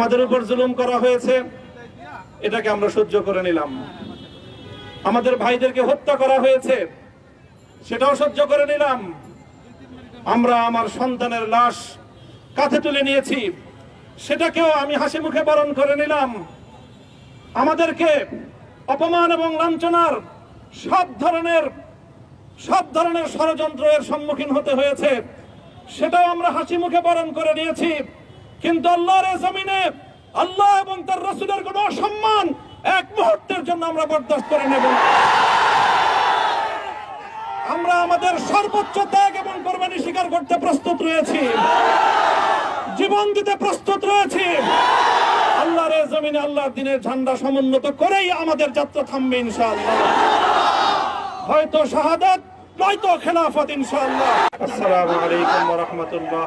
আমাদের উপর জুলুম করা হয়েছে, এটাকে আমরা সহ্য করে নিলাম। আমাদের ভাইদেরকে হত্যা করা হয়েছে, সেটাও সহ্য করে নিলাম। আমরা আমার সন্তানের লাশ কাঁধে তুলে নিয়েছি, সেটাকেও আমি হাসি মুখে বরণ করে নিলাম। আমাদেরকে অপমান এবং লাঞ্ছনার সব ধরনের ষড়যন্ত্রের সম্মুখীন হতে হয়েছে, সেটাও আমরা হাসি মুখে বরণ করে নিয়েছি। কিন্তু আল্লাহর জমিনে আল্লাহ এবং তার রাসূলের কোনো অসম্মান এক মুহূর্তের জন্য আমরা বরদাস্ত করে নেব না। আমরা আমাদের সর্বোচ্চ ত্যাগ এবং কোরবানি স্বীকার করতে প্রস্তুত রয়েছি, জীবন দিতে প্রস্তুত রয়েছি। আল্লাহর জমিনে আল্লাহর দ্বীনের ঝান্ডা সমুন্নত করেই আমাদের যাত্রা থামবে ইনশাআল্লাহ। হয়তো শাহাদাত, নয়তো খেলাফত ইনশাআল্লাহ। আসসালামু আলাইকুম ওয়া রাহমাতুল্লাহ।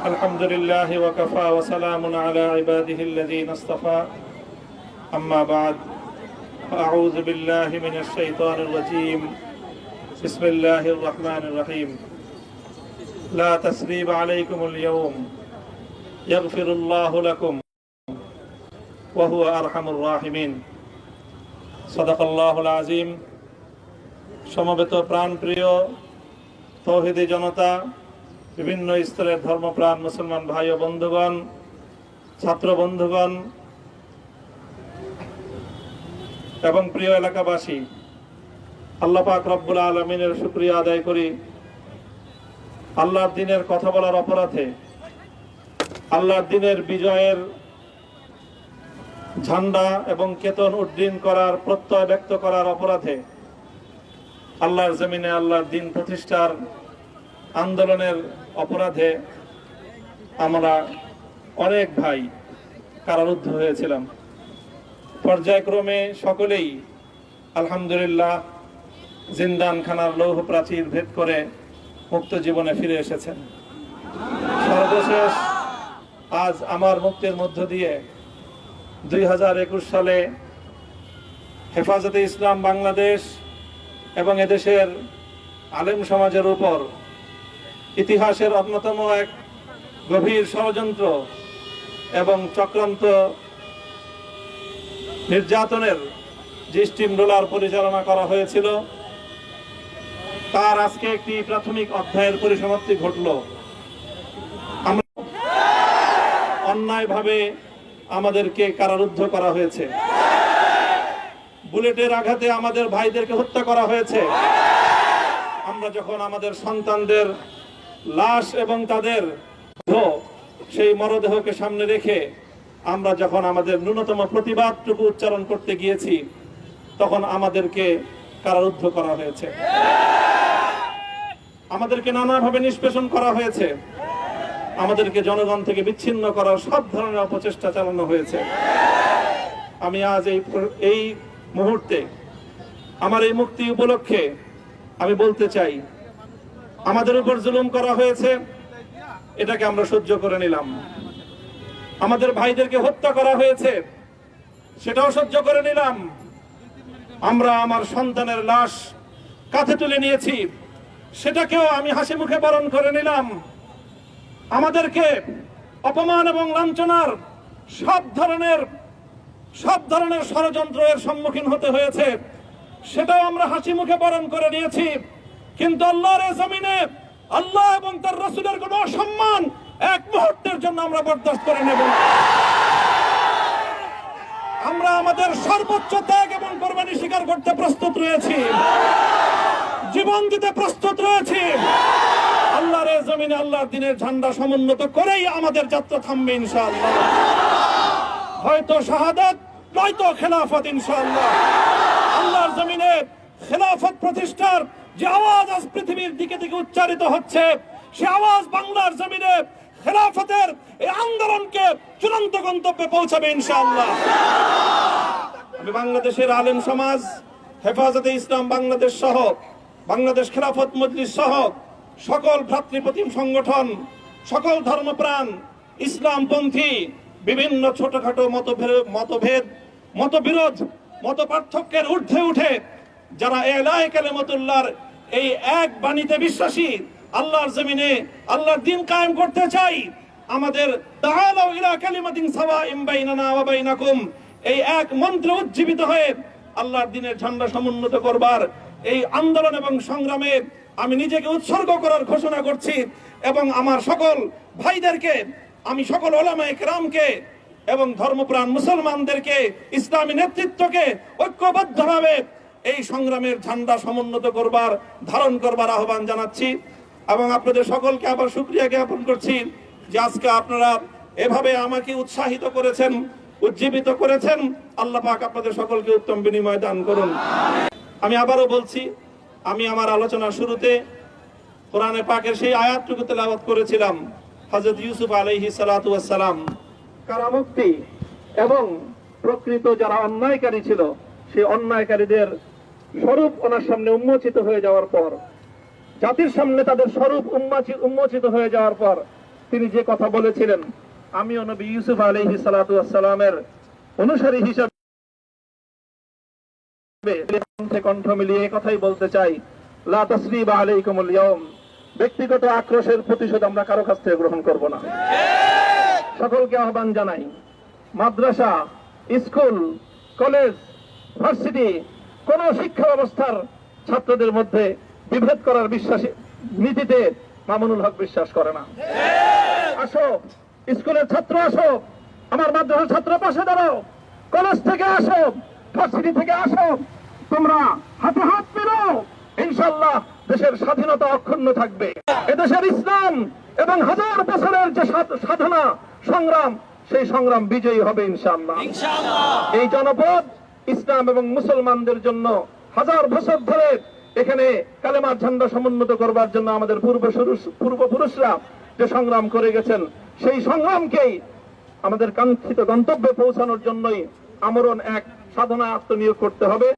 আলহামদুলিল্লাহি ওয়া কাফা ওয়া সালামুন আলা ইবাদিহিল্লাযীনা ইসতাফা। আম্মা বা'দ। আউযু বিল্লাহি মিনাশ শাইতানির রাজীম। বিসমিল্লাহির রাহমানির রহিম। লা তাসরিবা আলাইকুমুল ইয়াওম ইয়াগফিরুল্লাহু লাকুম ওয়া হুয়া আরহামুর রাহিমিন। সাদাকাল্লাহুল আযীম। সমবেত প্রাণপ্রিয় তৌহিদি জনতা, বিভিন্ন স্তরের ধর্মপ্রাণ মুসলমান ভাই ও বন্ধুগণ, ছাত্র বন্ধুগণ এবং প্রিয় এলাকাবাসী, আল্লাহ পাক রব্বুল আলামিনের শুকরিয়া আদায় করি। আল্লাহর দ্বীনের কথা বলার অপরাধে, আল্লাহর দ্বীনের বিজয়ের ঝান্ডা এবং কেতন উড্ডীন করার প্রত্যয় ব্যক্ত করার অপরাধে, আল্লাহর জমিনে আল্লাহর দ্বীন প্রতিষ্ঠার আন্দোলনের অপরাধে আমরা অনেক ভাই কারারুদ্ধ হয়েছিলাম। পর্যায়ক্রমে সকলেই আলহামদুলিল্লাহ জিন্দানখানার লৌহ প্রাচীর ভেদ করে মুক্ত জীবনে ফিরে এসেছেন। সর্বশেষ আজ আমার মুক্তির মধ্য দিয়ে 2021 সালে হেফাজতে ইসলাম বাংলাদেশ এবং এদেশের আলেম সমাজের উপর ইতিহাসের অন্যতম এক গভীর ষড়যন্ত্র এবং চক্রান্ত নির্যাতনের যে স্টিম রোলার পরিচালনা করা হয়েছিল, তার আজকে একটি প্রাথমিক অধ্যায়ের পরিসমাপ্তি ঘটল। আমরা অন্যায়ভাবে আমাদেরকে কারারুদ্ধ করা হয়েছে, বুলেটের আঘাতে আমাদের ভাইদেরকে হত্যা করা হয়েছে। আমরা যখন আমাদের সন্তানদের লাশ এবং তাদের সেই মরদেহকে সামনে রেখে আমরা যখন আমাদের ন্যূনতম প্রতিবাদটুকু উচ্চারণ করতে গিয়েছি, তখন আমাদেরকে কারারুদ্ধ করা হয়েছে, আমাদেরকে নানাভাবে নিষ্পেষণ করা হয়েছে, আমাদেরকে জনগণ থেকে বিচ্ছিন্ন করার সব ধরনের অপচেষ্টা চালানো হয়েছে। আমি আজ এই মুহূর্তে আমার এই মুক্তি উপলক্ষে আমি বলতে চাই, আমাদের উপর জুলুম করা হয়েছে, এটাকে আমরা সহ্য করে নিলাম। আমাদের ভাইদেরকে হত্যা করা হয়েছে, সেটাও সহ্য করে নিলাম। আমরা আমার সন্তানের লাশ কাঁধে তুলে নিয়েছি, সেটাকেও আমি হাসি মুখে বরণ করে নিলাম। আমাদেরকে অপমান এবং লাঞ্ছনার সব ধরনের ষড়যন্ত্রের সম্মুখীন হতে হয়েছে, সেটাও আমরা হাসি মুখে বরণ করে নিয়েছি। কিন্তু আল্লাহর জমিনে আল্লাহ এবং তার রাসূলের কোনো অসম্মান এক মুহূর্তের জন্য আমরা বরদাস্ত করে নেব না। আমরা আমাদের সর্বোচ্চ ত্যাগ এবং কোরবানি স্বীকার করতে প্রস্তুত রয়েছি, জীবন দিতে প্রস্তুত রয়েছি। আল্লাহর জমিনে আল্লাহর দ্বীনের ঝান্ডা সমুন্নত করেই আমাদের যাত্রা থামবে ইনশাআল্লাহ। হয়তো শাহাদাত, নয়তো খেলাফত ইনশাআল্লাহ। আল্লাহর জমিনে খেলাফত প্রতিষ্ঠার যে আওয়াজ আজ পৃথিবীর দিকে দিকে উচ্চারিত হচ্ছে, সে আওয়াজ বাংলার জমিনে খেলাফতের এই আন্দোলনকে চূড়ান্ত গন্তব্যে পৌঁছাবে ইনশাআল্লাহ। আমি বাংলাদেশের আলেম সমাজ, হেফাজতে ইসলাম বাংলাদেশ সহ বাংলাদেশ খেলাফত মজলিস সহ সকল ভ্রাতৃপ্রতিম সংগঠন, সকল ধর্মপ্রাণ, ইসলামপন্থী বিভিন্ন ছোটখাটো মতভেদ, মতবিরোধ, মত পার্থক্যের ঊর্ধ্বে উঠে যারা এলায়ে কালিমাতুল্লাহর এই এক বাণীতে বিশ্বাসী, আল্লাহর জমিনে আল্লাহর দ্বীন কায়েম করতে চাই, আমাদের তাআলাউ ইলা কালিমাতিন সাওয়াইন বাইনানা ওয়া বাইনাকুম, এই এক মন্ত্রে উজ্জীবিত হয়ে আল্লাহর দ্বীনের ঝান্ডা সমুন্নত করবার এই আন্দোলন এবং সংগ্রামে আমি নিজেকে উৎসর্গ করার ঘোষণা করছি। এবং আমার সকল ভাইদেরকে, আমি সকল উলামায়ে কেরামকে এবং ধর্মপ্রাণ মুসলমানদেরকে, ইসলামী নেতৃত্বকে ঐক্যবদ্ধভাবে এই সংগ্রামের ঝান্ডা সমুন্নত করবার, ধারণ করবার আহ্বান জানাচ্ছি। এবং আপনাদের সকলকে আবার শুকরিয়া জ্ঞাপন করছি যে আজকে আপনারা এভাবে আমাকে উৎসাহিত করেছেন, উজ্জীবিত করেছেন। আল্লাহ পাক আপনাদের সকলকে উত্তম বিনিময় দান করুন। আমি আবারও বলছি, আমি আমার আলোচনার শুরুতে কোরআনে পাকের সেই আয়াতটুকু তেলাওয়াত করেছিলাম, হযরত ইউসুফ আলাইহিস সালাতু ওয়াস সালাম কারামুক্তি এবং প্রকৃত যারা অন্যায়কারী ছিল সেই অন্যায়কারীদের স্বরূপ ওনার সামনে উন্মোচিত হয়ে যাওয়ার পর, জাতির সামনে তাদের স্বরূপ উন্মোচিত হয়ে যাওয়ার পর তিনি যে কথা বলেছিলেন, আমিও নবী ইউসুফ আলাইহিস সালাতু ওয়াস সালামের অনুসারী হিসেবে কণ্ঠ মিলিয়ে এই কথাই বলতে চাই, লা তাসরিবা আলাইকুমুল ইয়াউম, ব্যক্তিগত আক্রোশের প্রতিশোধ আমরা কারো কাছ থেকে গ্রহণ করব না। সকলকে আহ্বান জানাই, মাদ্রাসা, স্কুল, কলেজ, ভার্সিটি, কোন শিক্ষা ব্যবস্থার ছাত্রদের মধ্যে বিভেদ করার বিশ্বাসী নীতিতে মামুনুল হক বিশ্বাস করে না। আসো, স্কুলের ছাত্র আসো, আমার মাদ্রাসার ছাত্র পাশে দাঁড়াও, কলেজ থেকে আসো, ভার্সিটি থেকে আসো, তোমরা হাতে হাত মিলাও, ইনশাআল্লাহ দেশের স্বাধীনতা অক্ষুণ্ণ থাকবে। এদেশের ইসলাম এবং হাজার বছরের যে সাধনা সংগ্রাম, সেই সংগ্রাম বিজয়ী হবে ইনশাআল্লাহ। এই জনপদ ইসলাম এবং মুসলমানদের জন্য হাজার বছর ধরে এখানে কালেমার ঝান্ডা সমুন্নত করবার জন্য আমাদের পূর্বপুরুষরা যে সংগ্রাম করে গেছেন, সেই সংগ্রামকেই আমাদের কাঙ্ক্ষিত গন্তব্যে পৌঁছানোর জন্যই আমরণ এক সাধনা আত্মনিয়োগ করতে হবে।